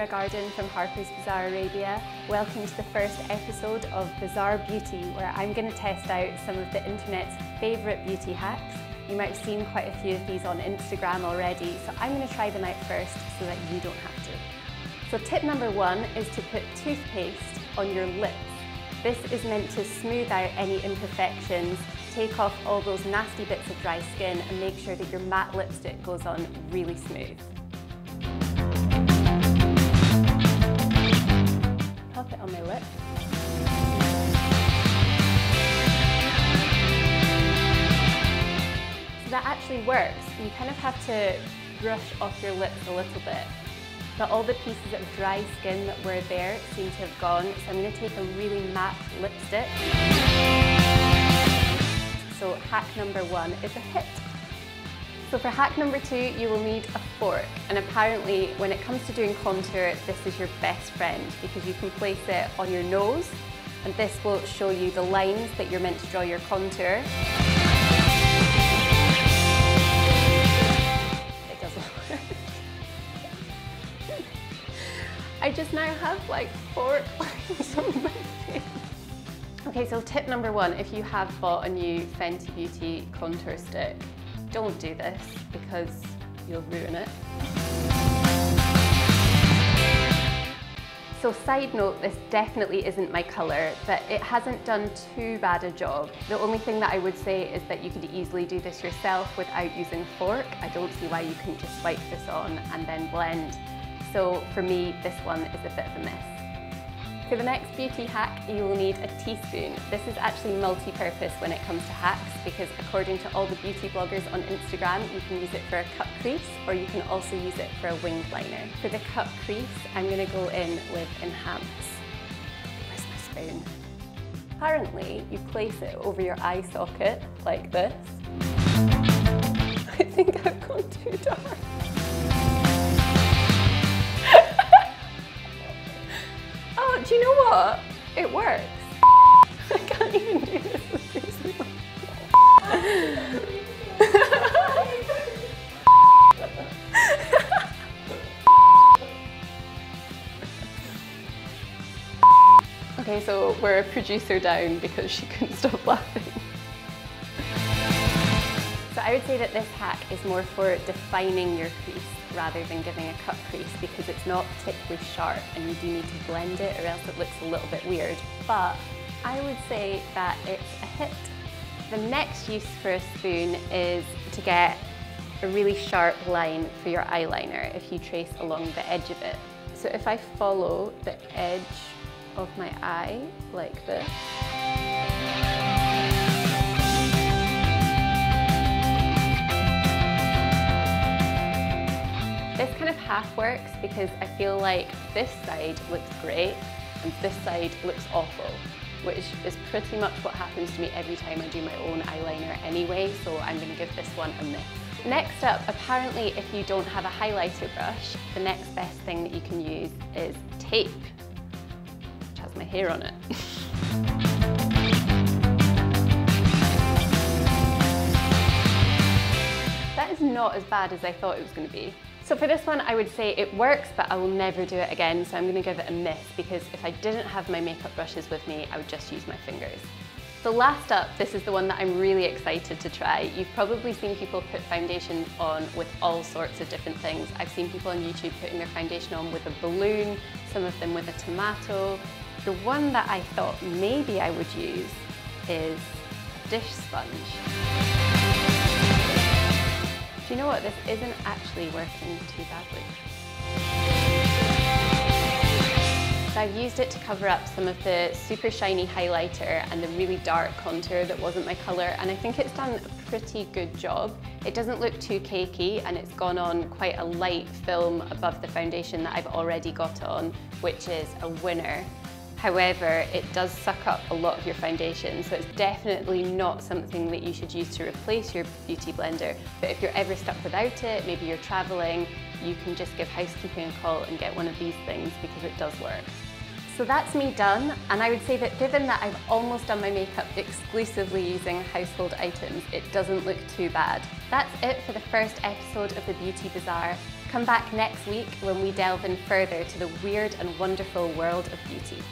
Mira Garden from Harper's Bazaar Arabia. Welcome to the first episode of Bazaar Beauty, where I'm going to test out some of the internet's favourite beauty hacks. You might have seen quite a few of these on Instagram already, so I'm going to try them out first so that you don't have to. So tip number one is to put toothpaste on your lips. This is meant to smooth out any imperfections, take off all those nasty bits of dry skin and make sure that your matte lipstick goes on really smooth. Pop it on my lip. So that actually works. You kind of have to brush off your lips a little bit. But all the pieces of dry skin that were there seem to have gone, so I'm going to take a really matte lipstick. So hack number one is a hit. So for hack number two, you will need a fork. And apparently, when it comes to doing contour, this is your best friend because you can place it on your nose, and this will show you the lines that you're meant to draw your contour. It doesn't work. I just now have like fork lines on my face. Okay, so tip number one, if you have bought a new Fenty Beauty contour stick, don't do this because you'll ruin it. So side note, this definitely isn't my colour, but it hasn't done too bad a job. The only thing that I would say is that you could easily do this yourself without using a fork. I don't see why you couldn't just swipe this on and then blend. So for me, this one is a bit of a mess. For the next beauty hack, you will need a teaspoon. This is actually multi-purpose when it comes to hacks because according to all the beauty bloggers on Instagram, you can use it for a cut crease or you can also use it for a winged liner. For the cut crease, I'm going to go in with Enhance. Where's my spoon? Apparently, you place it over your eye socket like this. I think I've gone too dark. Oh, do you know what? It works. I can't even do this with these. Okay, so we're a producer down because she couldn't stop laughing. So I would say that this hack is more for defining your crease rather than giving a cut crease because it's not particularly sharp and you do need to blend it or else it looks a little bit weird. But I would say that it's a hit. The next use for a spoon is to get a really sharp line for your eyeliner if you trace along the edge of it. So if I follow the edge of my eye like this, this kind of half works because I feel like this side looks great and this side looks awful, which is pretty much what happens to me every time I do my own eyeliner anyway, so I'm going to give this one a miss. Next up, apparently if you don't have a highlighter brush, the next best thing that you can use is tape, which has my hair on it. That is not as bad as I thought it was going to be. So for this one, I would say it works, but I will never do it again, so I'm going to give it a miss because if I didn't have my makeup brushes with me, I would just use my fingers. So last up, this is the one that I'm really excited to try. You've probably seen people put foundation on with all sorts of different things. I've seen people on YouTube putting their foundation on with a balloon, some of them with a tomato. The one that I thought maybe I would use is a dish sponge. Do you know what? This isn't actually working too badly. So I've used it to cover up some of the super shiny highlighter and the really dark contour that wasn't my colour, and I think it's done a pretty good job. It doesn't look too cakey and it's gone on quite a light film above the foundation that I've already got on, which is a winner. However, it does suck up a lot of your foundation, so it's definitely not something that you should use to replace your beauty blender. But if you're ever stuck without it, maybe you're traveling, you can just give housekeeping a call and get one of these things because it does work. So that's me done, and I would say that given that I've almost done my makeup exclusively using household items, it doesn't look too bad. That's it for the first episode of the Beauty Bazaar. Come back next week when we delve in further to the weird and wonderful world of beauty.